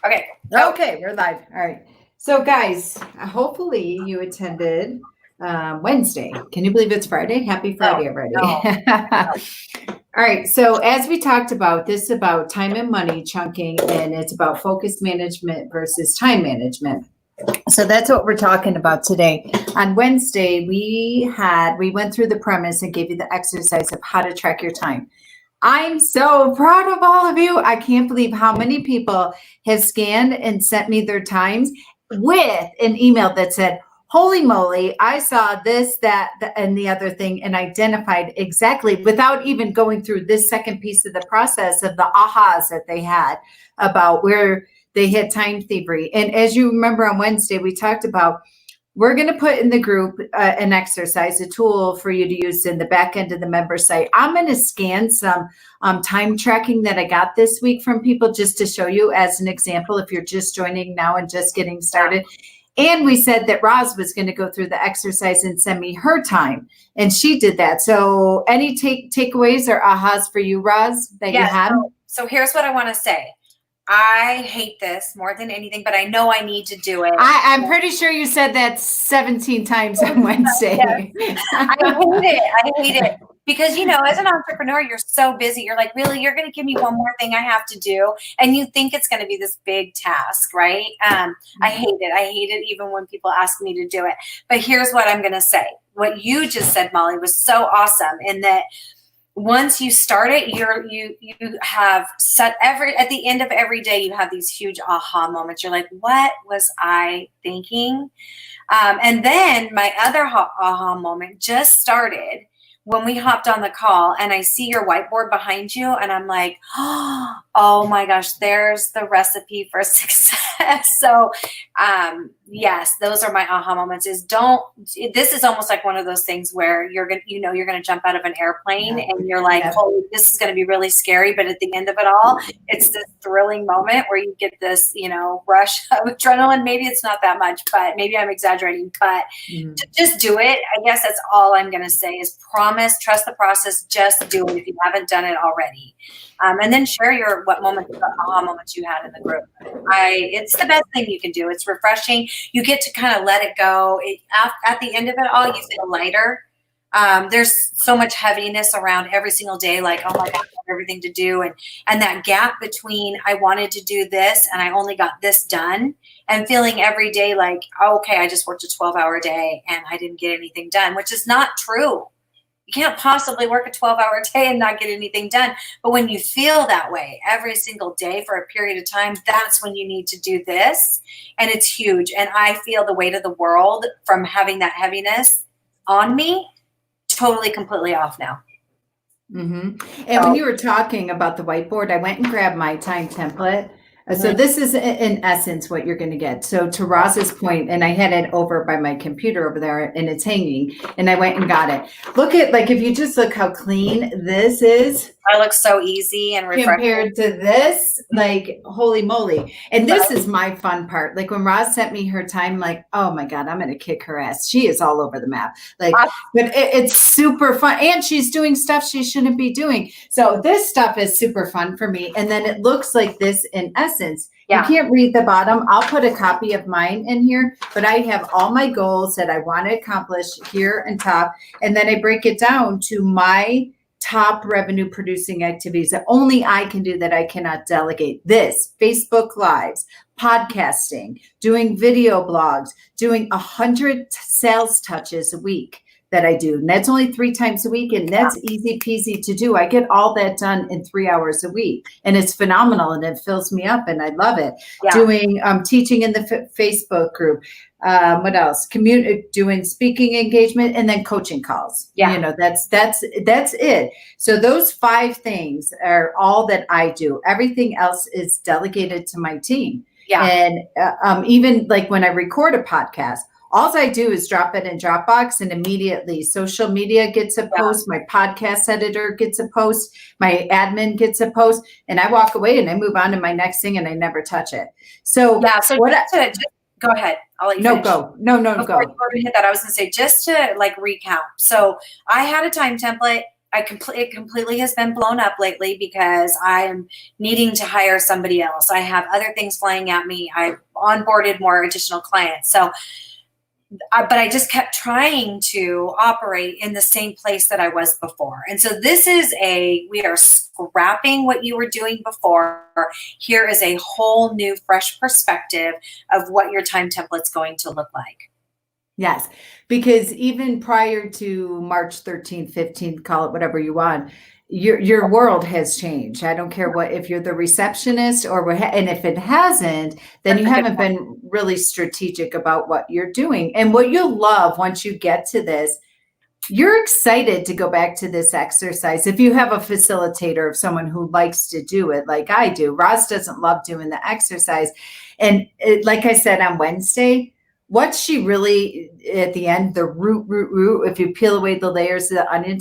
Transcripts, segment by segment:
Okay. Okay, we're live. All right. So, guys, hopefully you attended Wednesday. Can you believe it's Friday? Happy Friday, everybody. All right. So, as we talked about, this is about time and money chunking, and it's about focus management versus time management. So that's what we're talking about today. On Wednesday, we went through the premise and gave you the exercise of how to track your time. I'm so proud of all of you. I can't believe how many people have scanned and sent me their times with an email that said, holy moly, I saw this, that, and the other thing, and identified exactly without even going through this second piece of the process of the ahas that they had about where they had time thievery. And as you remember on Wednesday, we talked about we're going to put in the group an exercise, a tool for you to use in the back end of the member site. I'm going to scan some time tracking that I got this week from people just to show you as an example if you're just joining now and just getting started. And we said that Roz was going to go through the exercise and send me her time. And she did that. So any takeaways or ahas for you, Roz, that you had? So here's what I want to say. I hate this more than anything, but I know I need to do it. I'm pretty sure you said that 17 times on Wednesday. I hate it. Because, as an entrepreneur, you're so busy. You're like, really, you're going to give me one more thing I have to do. And you think it's going to be this big task, right? I hate it. I hate it even when people ask me to do it. But here's what I'm going to say. What you just said, Molly, was so awesome in that once you start it, you have set at the end of every day, you have these huge aha moments. You're like, what was I thinking? And then my other aha moment just started when we hopped on the call, and I see your whiteboard behind you, and I'm like, oh my gosh, there's the recipe for success. So yes, those are my aha moments. This is almost like one of those things where you're gonna jump out of an airplane and you're like, oh, this is gonna be really scary, but at the end of it all, it's this thrilling moment where you get this, rush of adrenaline. Maybe it's not that much, but maybe I'm exaggerating, but just do it. I guess that's all I'm gonna say is promise, trust the process, just do it if you haven't done it already. And then share what aha moments you had in the group. It's the best thing you can do. It's refreshing. You get to kind of let it go. At the end of it all, you feel lighter. There's so much heaviness around every single day, like, oh my God, I have everything to do. And that gap between I wanted to do this and I only got this done, and feeling every day like, oh, okay, I just worked a 12-hour day and I didn't get anything done, which is not true. You can't possibly work a 12-hour day and not get anything done. But when you feel that way every single day for a period of time, that's when you need to do this. And it's huge. And I feel the weight of the world from having that heaviness on me totally, completely off now. And when you were talking about the whiteboard, I went and grabbed my time template. So this is in essence what you're going to get. So to Roz's point, and I had it over by my computer over there and it's hanging, and I went and got it. Look at, like, if you just look how clean this is. I look so easy and refreshing. Compared to this, like, holy moly. And this is my fun part. Like when Roz sent me her time, like, oh my God, I'm going to kick her ass. She is all over the map. Like, but it's super fun. And she's doing stuff she shouldn't be doing. So this stuff is super fun for me. And then it looks like this in essence. You can't read the bottom. I'll put a copy of mine in here, but I have all my goals that I want to accomplish here and top. And then I break it down to my top revenue producing activities that only I can do, that I cannot delegate. This, Facebook Lives, podcasting, doing video blogs, doing 100 sales touches a week that I do. And that's only 3 times a week. And that's easy peasy to do. I get all that done in 3 hours a week, and it's phenomenal, and it fills me up, and I love it. Doing teaching in the Facebook group. What else? Doing speaking engagement, and then coaching calls. That's it. So those 5 things are all that I do. Everything else is delegated to my team. And even like when I record a podcast, all I do is drop it in Dropbox, and immediately social media gets a post. My podcast editor gets a post. My admin gets a post, and I walk away and I move on to my next thing, and I never touch it. So go ahead. I'll let you finish. Go. No, Before go. you hit that, I was going to say, just to like recount. So I had a time template. it completely has been blown up lately because I'm needing to hire somebody else. I have other things flying at me. I've onboarded more additional clients. So, but I just kept trying to operate in the same place that I was before. And so we are scrapping what you were doing before. Here is a whole new, fresh perspective of what your time template's going to look like. Yes, because even prior to March 13th, 15th, call it whatever you want, your world has changed. I don't care if you're the receptionist or what, and if it hasn't, then you haven't been really strategic about what you're doing. And what you'll love once you get to this, you're excited to go back to this exercise. If you have a facilitator of someone who likes to do it like I do, Roz doesn't love doing the exercise. And like I said on Wednesday, what she really, at the end, the root, if you peel away the layers of the onion,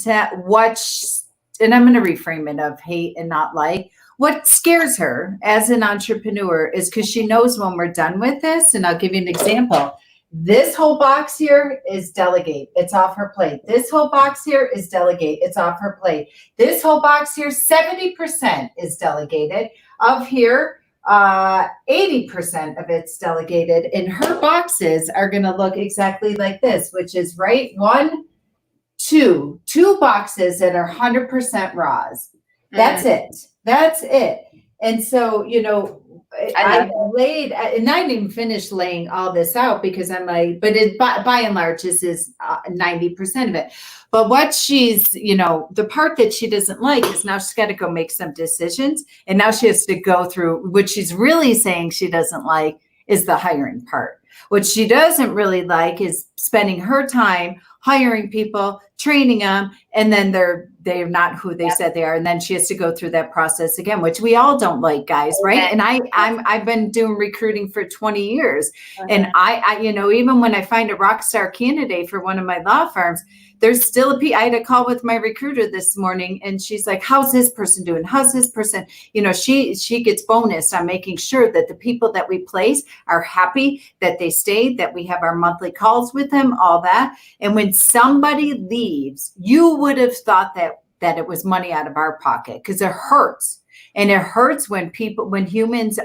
and I'm going to reframe it of hate and not like, what scares her as an entrepreneur is because she knows when we're done with this, and I'll give you an example. This whole box here is delegate. It's off her plate. This whole box here is delegate. It's off her plate. This whole box here, 70% is delegated. Of here, 80% of it's delegated, and her boxes are going to look exactly like this, which is two boxes that are 100% raws. That's it. And so, I laid, and I didn't even finish laying all this out because I'm like, but by and large, this is 90% of it. But what she's, the part that she doesn't like is now she's got to go make some decisions. And now she has to go through what she's really saying she doesn't like is the hiring part. What she doesn't really like is spending her time hiring people, training them, and then they're not who they said they are. And then she has to go through that process again, which we all don't like, guys, right? And I've been doing recruiting for 20 years. And I even when I find a rock star candidate for one of my law firms, there's still I had a call with my recruiter this morning, and she's like, how's this person doing? How's this person? She gets bonus on making sure that the people that we place are happy, that they stay, that we have our monthly calls with them, all that. And when somebody leaves, you would have thought that it was money out of our pocket, because it hurts. And it hurts when humans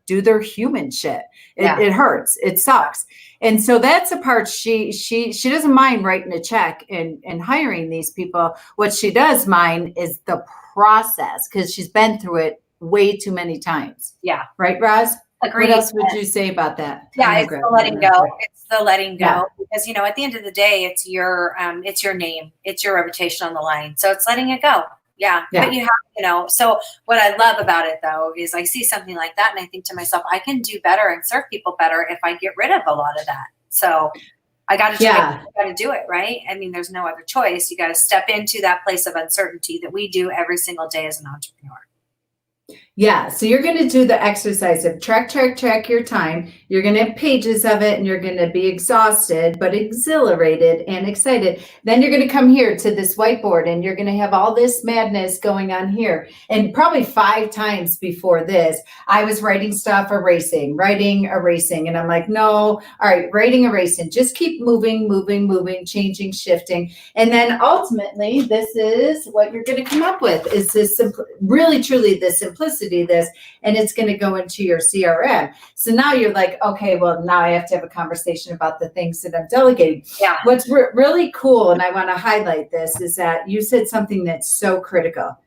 do their human shit. It hurts. It sucks. And so that's the part she doesn't mind writing a check and hiring these people. What she does mind is the process, because she's been through it way too many times. Yeah. Right, Roz? Agreed. What else would you say about that? Yeah, it's the letting go. It's the letting go, because at the end of the day, it's your name, it's your reputation on the line. So it's letting it go. Yeah. But you have, so what I love about it though, is I see something like that and I think to myself, I can do better and serve people better if I get rid of a lot of that. So I got to do it. Right. I mean, there's no other choice. You got to step into that place of uncertainty that we do every single day as an entrepreneur. Yeah. So you're going to do the exercise of track your time. You're going to have pages of it, and you're going to be exhausted, but exhilarated and excited. Then you're going to come here to this whiteboard, and you're going to have all this madness going on here. And probably 5 times before this, I was writing stuff, erasing. And I'm like, no, all right, writing, erasing, just keep moving, changing, shifting. And then ultimately, this is what you're going to come up with, is this really, truly the simplicity of this, and it's going to go into your CRM. So now you're like, okay, well, now I have to have a conversation about the things that I'm delegating. Yeah. What's really cool, and I want to highlight this, is that you said something that's so critical.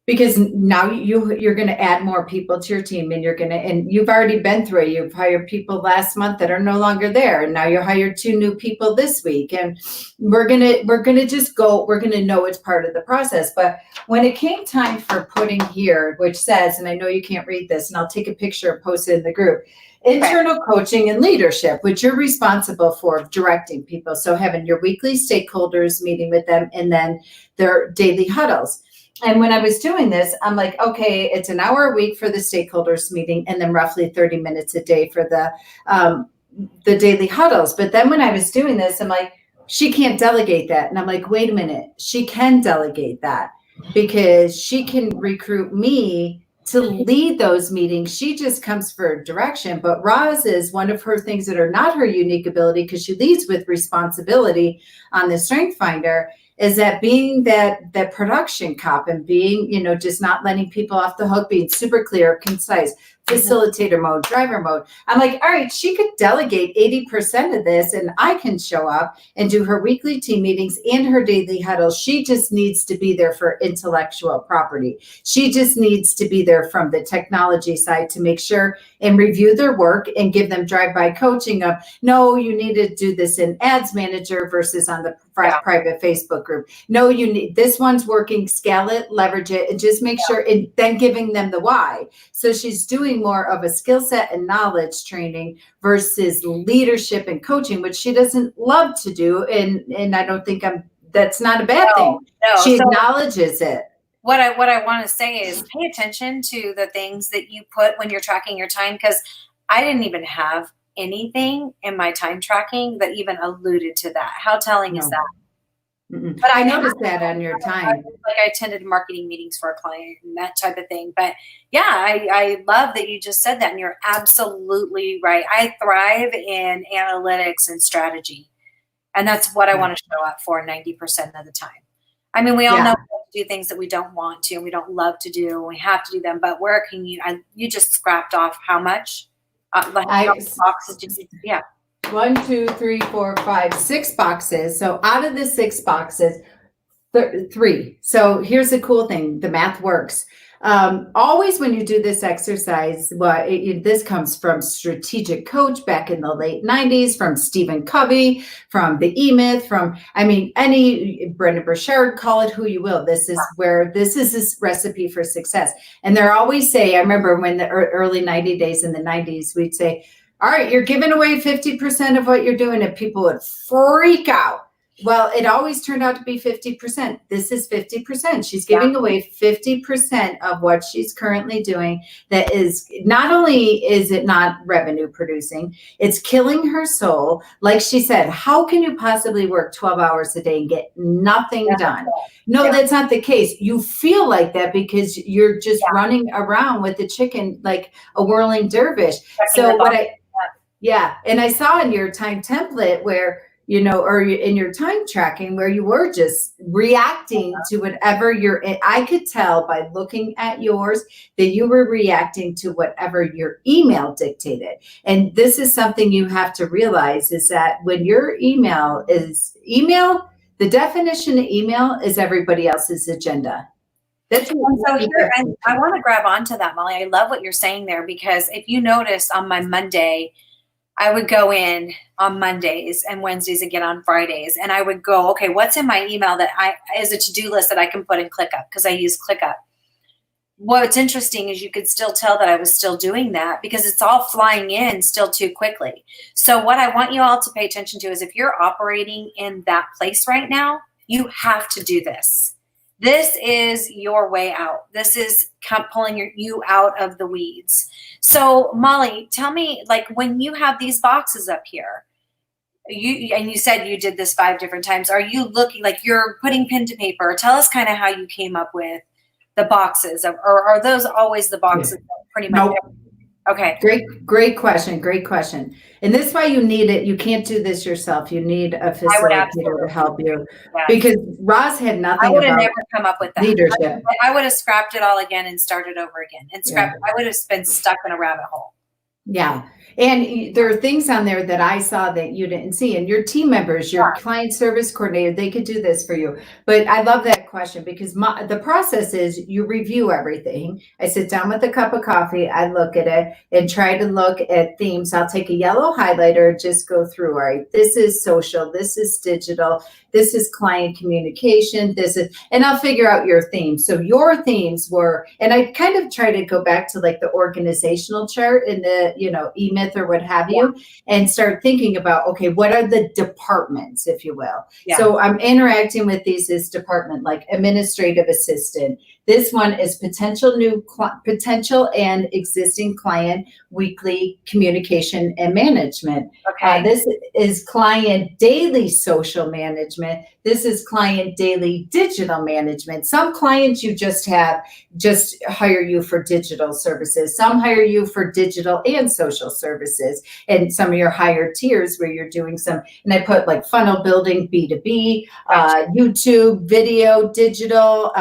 Because now you're going to add more people to your team, and and you've already been through it. You've hired people last month that are no longer there, and now you hired 2 new people this week. And we're gonna know it's part of the process. But when it came time for putting here, which says, and I know you can't read this, and I'll take a picture and post it in the group, internal coaching and leadership, which you're responsible for directing people. So having your weekly stakeholders meeting with them, and then their daily huddles. And when I was doing this, I'm like, okay, it's an hour a week for the stakeholders meeting, and then roughly 30 minutes a day for the daily huddles. But then when I was doing this, I'm like, she can't delegate that. And I'm like, wait a minute, she can delegate that, because she can recruit me to lead those meetings. She just comes for direction. But Roz is one of her things that are not her unique ability, because she leads with responsibility on the Strength Finder, is that being that production cop and being, just not letting people off the hook, being super clear, concise, facilitator mode, driver mode. I'm like, all right, she could delegate 80% of this and I can show up and do her weekly team meetings and her daily huddle. She just needs to be there for intellectual property. She just needs to be there from the technology side to make sure and review their work and give them drive-by coaching of, no, you need to do this in Ads Manager versus on the private Facebook group. No, you need, this one's working, scale it, leverage it, and just make sure, and then giving them the why. So she's doing more of a skill set and knowledge training versus leadership and coaching, which she doesn't love to do. And I don't think that's not a bad thing. No. She acknowledges it. What I want to say is pay attention to the things that you put when you're tracking your time, because I didn't even have anything in my time tracking that even alluded to that. How telling is that? Mm-mm. But I noticed that on your time. I attended marketing meetings for a client and that type of thing. But yeah, I love that you just said that, and you're absolutely right. I thrive in analytics and strategy, and that's what I want to show up for 90% of the time. I mean, we all know we do things that we don't want to and we don't love to do, and we have to do them. But where can you just scrapped off how much? Boxes did you? Yeah. 1, 2, 3, 4, 5, 6 boxes. So out of the 6 boxes, 3. So here's the cool thing. The math works. Always when you do this exercise, this comes from Strategic Coach back in the late 90s, from Stephen Covey, from the E-Myth, any Brendon Burchard, call it who you will. This is this recipe for success. And they're always say, I remember when the early 90 days in the 90s, we'd say, all right, you're giving away 50% of what you're doing, and people would freak out. Well, it always turned out to be 50%. This is 50%. She's giving away 50% of what she's currently doing. That is, not only is it not revenue producing, it's killing her soul. Like she said, how can you possibly work 12 hours a day and get nothing done? No, that's not the case. You feel like that because you're just running around with the chicken like a whirling dervish. And I saw in your time template where, or in your time tracking where you were just reacting to whatever I could tell by looking at yours that you were reacting to whatever your email dictated. And this is something you have to realize is that when your email, the definition of email is everybody else's agenda. That's so here, and I want to grab onto that, Molly. I love what you're saying there, because if you notice on my Monday, I would go in on Mondays and Wednesdays again on Fridays, and I would go, okay, what's in my email that is a to-do list that I can put in ClickUp, because I use ClickUp. What's interesting is you could still tell that I was still doing that because it's all flying in still too quickly. So what I want you all to pay attention to is if you're operating in that place right now, you have to do this. This is your way out. This is pulling you out of the weeds. So Molly, tell me, like when you have these boxes up here, you said you did this 5 different times. Are you looking like you're putting pen to paper? Tell us kind of how you came up with the boxes, or are those always the boxes that pretty much? Nope. Okay. Great question. And this is why you need it. You can't do this yourself. You need a facilitator to help you. Yes. Because Roz had nothing. I would have never come up with that. Leadership. I would have scrapped it all again and started over again. I would have been stuck in a rabbit hole. Yeah. And there are things on there that I saw that you didn't see. And your team members, your client service coordinator, they could do this for you. But I love that question because the process is you review everything. I sit down with a cup of coffee. I look at it and try to look at themes. I'll take a yellow highlighter, just go through, all right, this is social, this is digital, this is client communication, and I'll figure out your themes. So your themes were, and I kind of try to go back to like the organizational chart in the, E-Myth or what have you, and start thinking about, okay, what are the departments, if you will? Yeah. So I'm interacting with these as department, like administrative assistant, This one is potential and existing client weekly communication and management. Okay. This is client daily social management. This is client daily digital management. Some clients you just hire you for digital services. Some hire you for digital and social services. And some of your higher tiers where you're doing some, and I put like funnel building, B2B, YouTube, video, digital,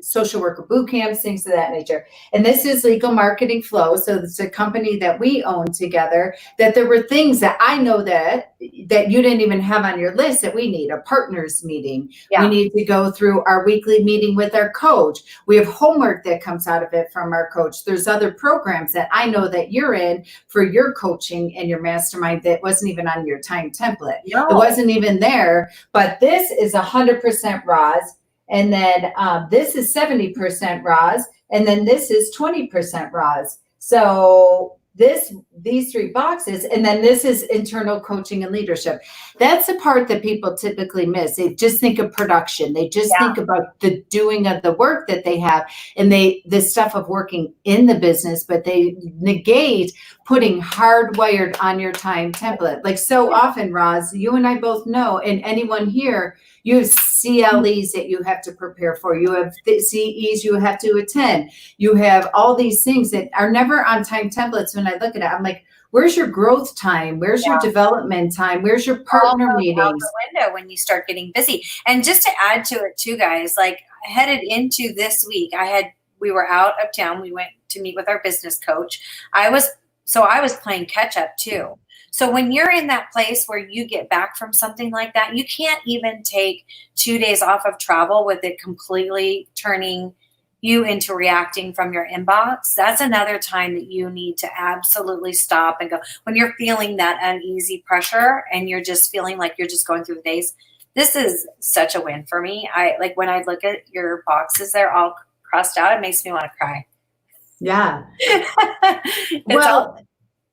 social worker boot camps, things of that nature. And this is Legal Marketing Flow. So it's a company that we own together, that there were things that I know that you didn't even have on your list that we need. A partners meeting. Yeah. We need to go through our weekly meeting with our coach. We have homework that comes out of it from our coach. There's other programs that I know that you're in for your coaching and your mastermind that wasn't even on your time template. No. It wasn't even there, but this is 100% Roz. And then this is 70% Roz, and then this is 20% Roz. So these 3 boxes, and then this is internal coaching and leadership. That's the part that people typically miss. They just think of production. They just think about the doing of the work that they have, and the stuff of working in the business, but they negate putting hardwired on your time template. Like so often, Roz, you and I both know, and anyone here, you have CLEs that you have to prepare for. You have CEs you have to attend. You have all these things that are never on time templates. When I look at it, I'm like, where's your growth time? Where's your development time? Where's your partner meetings? Out the window when you start getting busy. And just to add to it too, guys, like headed into this week, we were out of town. We went to meet with our business coach. I was playing catch up too. So when you're in that place where you get back from something like that, you can't even take 2 days off of travel with it completely turning you into reacting from your inbox. That's another time that you need to absolutely stop and go. When you're feeling that uneasy pressure and you're just feeling like you're just going through the days, this is such a win for me. When I look at your boxes, they're all crossed out. It makes me want to cry. Yeah.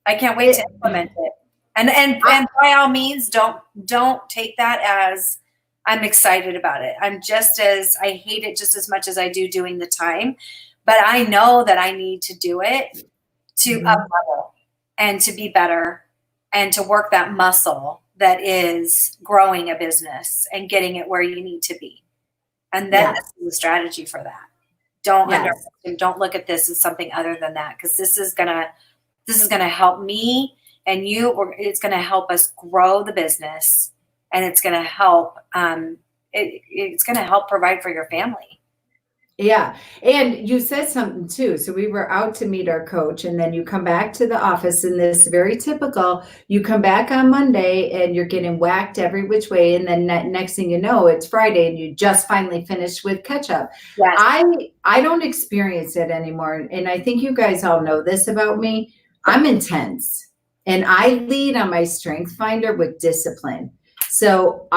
I can't wait to implement it. And by all means, don't take that as I'm excited about it. I hate it just as much as I do doing the time, but I know that I need to do it to up level and to be better and to work that muscle that is growing a business and getting it where you need to be. And then this is the strategy for that. Don't look at this as something other than that, because this is gonna help me and you, or it's going to help us grow the business, and it's going to help. It's going to help provide for your family. Yeah. And you said something too. So we were out to meet our coach, and then you come back to the office, and this very typical, you come back on Monday and you're getting whacked every which way. And then next thing you know, it's Friday and you just finally finished with catch up. Yes. I don't experience it anymore. And I think you guys all know this about me. I'm intense. And I lead on my strength finder with discipline. So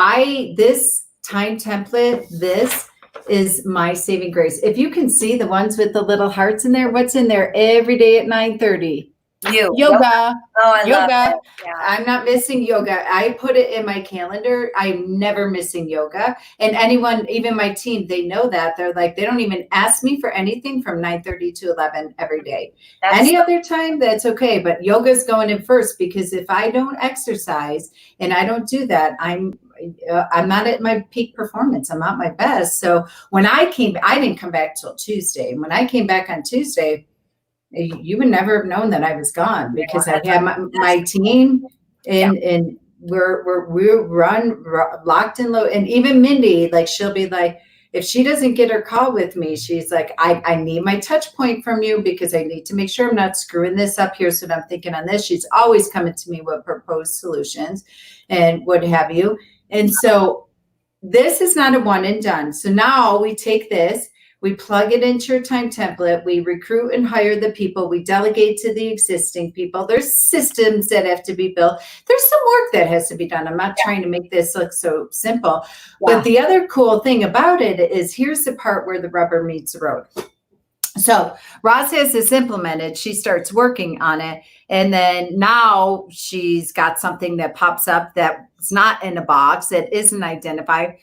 this time template, this is my saving grace. If you can see the ones with the little hearts in there, what's in there every day at 9:30? Yoga. Oh, I love yoga. it. Yeah. I'm not missing yoga. I put it in my calendar. I'm never missing yoga. And anyone, even my team, they know that. They're like, they don't even ask me for anything from 9:30 to 11 every day. Any other time, that's okay. But yoga's going in first, because if I don't exercise and I don't do that, I'm not at my peak performance. I'm not my best. So when I didn't come back till Tuesday. When I came back on Tuesday, you would never have known that I was gone, because I had my team and we're run locked and low. And even Mindy, like, she'll be like, if she doesn't get her call with me, she's like, I need my touch point from you, because I need to make sure I'm not screwing this up here. So I'm thinking on this. She's always coming to me with proposed solutions and what have you. And so this is not a one and done. So now we take this, we plug it into your time template. We recruit and hire the people. We delegate to the existing people. There's systems that have to be built. There's some work that has to be done. I'm not trying to make this look so simple. But the other cool thing about it is, here's the part where the rubber meets the road. So Roz has this implemented. She starts working on it. And then now she's got something that pops up that's not in a box, that isn't identified.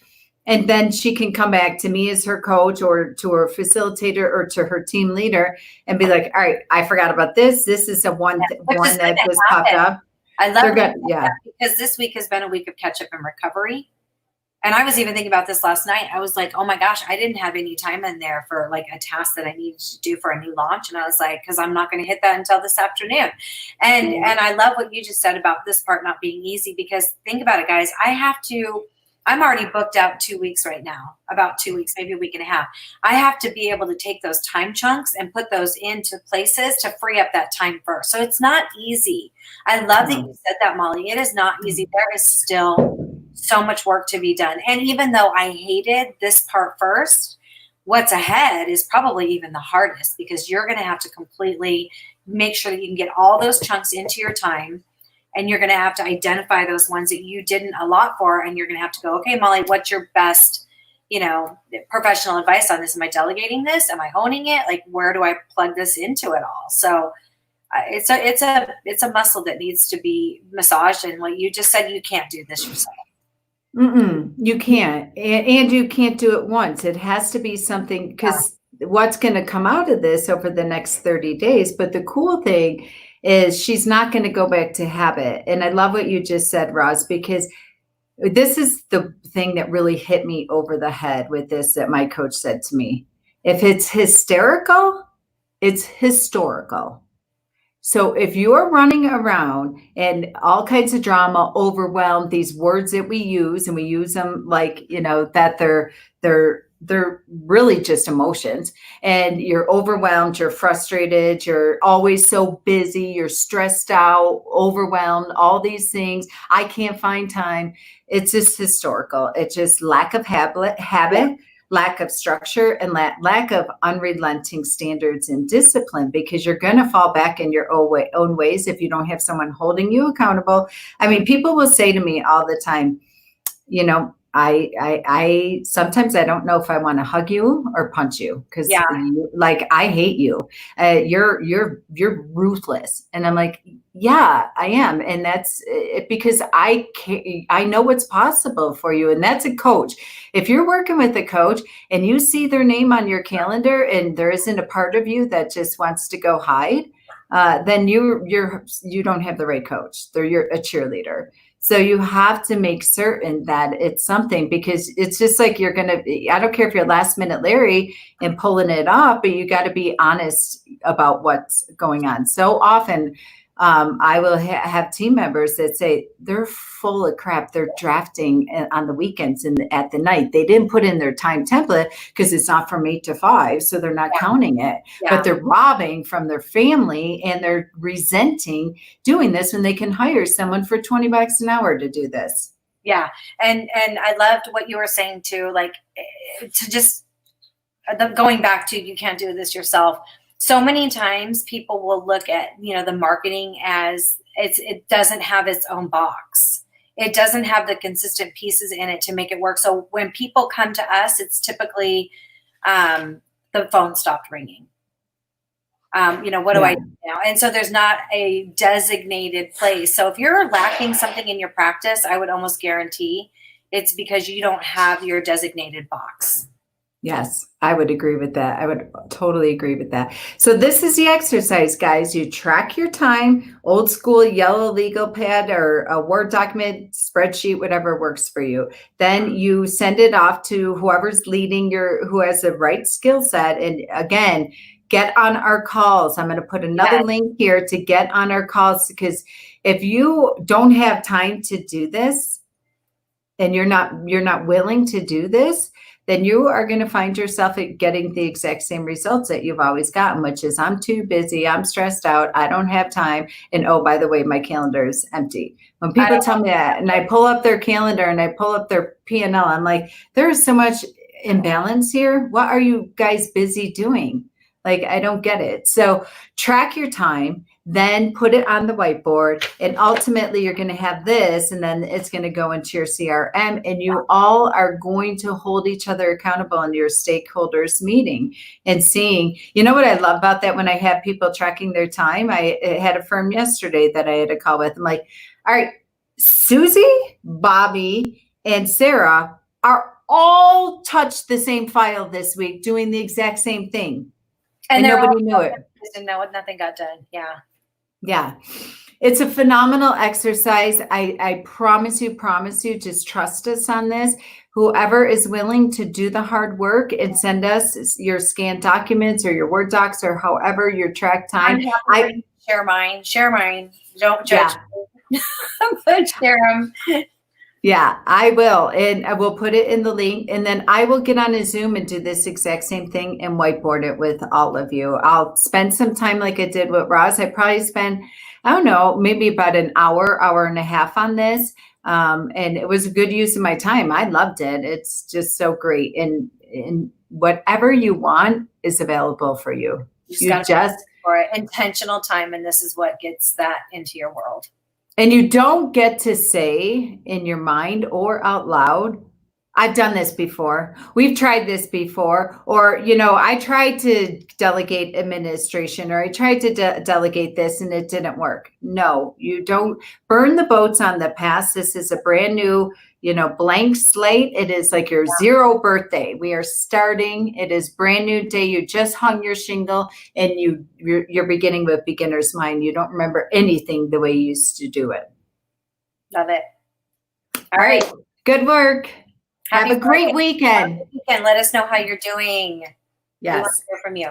And then she can come back to me as her coach or to her facilitator or to her team leader and be like, all right, I forgot about this. This is a one that just popped up. I love that because this week has been a week of catch up and recovery. And I was even thinking about this last night. I was like, oh my gosh, I didn't have any time in there for like a task that I needed to do for a new launch. And I was like, because I'm not going to hit that until this afternoon. And I love what you just said about this part not being easy, because think about it, guys. I'm already booked out 2 weeks right now, about 2 weeks, maybe a week and a half. I have to be able to take those time chunks and put those into places to free up that time first. So it's not easy. I love that you said that, Molly. It is not easy. There is still so much work to be done. And even though I hated this part first, what's ahead is probably even the hardest, because you're going to have to completely make sure that you can get all those chunks into your time. And you're going to have to identify those ones that you didn't allot for. And you're going to have to go, okay, Molly, what's your best, professional advice on this? Am I delegating this? Am I owning it? Like, where do I plug this into it all? So it's a muscle that needs to be massaged. And like you just said, you can't do this yourself. You can't. And you can't do it once. It has to be something, because what's going to come out of this over the next 30 days. But the cool thing is she's not going to go back to habit. And I love what you just said, Roz, because this is the thing that really hit me over the head with this, that my coach said to me. If it's hysterical, it's historical. So if you are running around and all kinds of drama, overwhelmed, these words that we use, and we use them like, that they're really just emotions, and you're overwhelmed, you're frustrated, you're always so busy, you're stressed out, overwhelmed, all these things. I can't find time. It's just historical. It's just lack of habit, lack of structure, and lack of unrelenting standards and discipline, because you're going to fall back in your own ways if you don't have someone holding you accountable. I mean, people will say to me all the time, I sometimes I don't know if I want to hug you or punch you, because I hate you. You're ruthless. And I'm like, yeah, I am. And that's it, because I know what's possible for you. And that's a coach. If you're working with a coach and you see their name on your calendar and there isn't a part of you that just wants to go hide, then you don't have the right coach. You're a cheerleader. So you have to make certain that it's something, because it's just like I don't care if you're last minute Larry and pulling it off, but you got to be honest about what's going on. So often I will have team members that say they're full of crap. They're drafting on the weekends and at the night. They didn't put in their time template because it's not from 8 to 5. So they're not counting it, but they're robbing from their family, and they're resenting doing this when they can hire someone for $20 an hour to do this. Yeah. And I loved what you were saying too, like to just going back to, you can't do this yourself. So many times people will look at, the marketing as it doesn't have its own box. It doesn't have the consistent pieces in it to make it work. So when people come to us, it's typically the phone stopped ringing. What do I do now? And so there's not a designated place. So if you're lacking something in your practice, I would almost guarantee it's because you don't have your designated box. Yes, I would agree with that. I would totally agree with that. So this is the exercise, guys. You track your time, old school yellow legal pad or a Word document, spreadsheet, whatever works for you. Then you send it off to whoever's leading who has the right skill set. And again, get on our calls. I'm going to put another link here to get on our calls, because if you don't have time to do this and you're not willing to do this, then you are going to find yourself getting the exact same results that you've always gotten, which is I'm too busy, I'm stressed out, I don't have time. And oh, by the way, my calendar is empty. When people tell me that, and I pull up their calendar and I pull up their P&L, I'm like, there is so much imbalance here. What are you guys busy doing? Like, I don't get it. So track your time, then put it on the whiteboard, and ultimately you're going to have this, and then it's going to go into your CRM, and you all are going to hold each other accountable in your stakeholders meeting and seeing, what I love about that when I have people tracking their time. I had a firm yesterday that I had a call with. I'm like, all right, Susie, Bobby, and Sarah are all touched the same file this week, doing the exact same thing. And nobody knew it. And nothing got done. Yeah. Yeah. It's a phenomenal exercise. I promise you, just trust us on this. Whoever is willing to do the hard work and send us your scanned documents or your Word docs or however your track time. Share mine. Don't judge me. But share them. Yeah, I will. And I will put it in the link. And then I will get on a Zoom and do this exact same thing and whiteboard it with all of you. I'll spend some time like I did with Roz. I probably spent, I don't know, maybe about an hour and a half on this. And it was a good use of my time. I loved it. It's just so great. And whatever you want is available for you. You just for it. Intentional time. And this is what gets that into your world. And you don't get to say in your mind or out loud, I've done this before. We've tried this before. Or, I tried to delegate administration, or I tried to delegate this and it didn't work. No, you don't burn the boats on the past. This is a brand new, blank slate. It is like your zero birthday. We are starting. It is brand new day. You just hung your shingle and you're beginning with beginner's mind. You don't remember anything the way you used to do it. Love it. All right. Good work. Have a great weekend. Let us know how you're doing. Yes. We want to hear from you.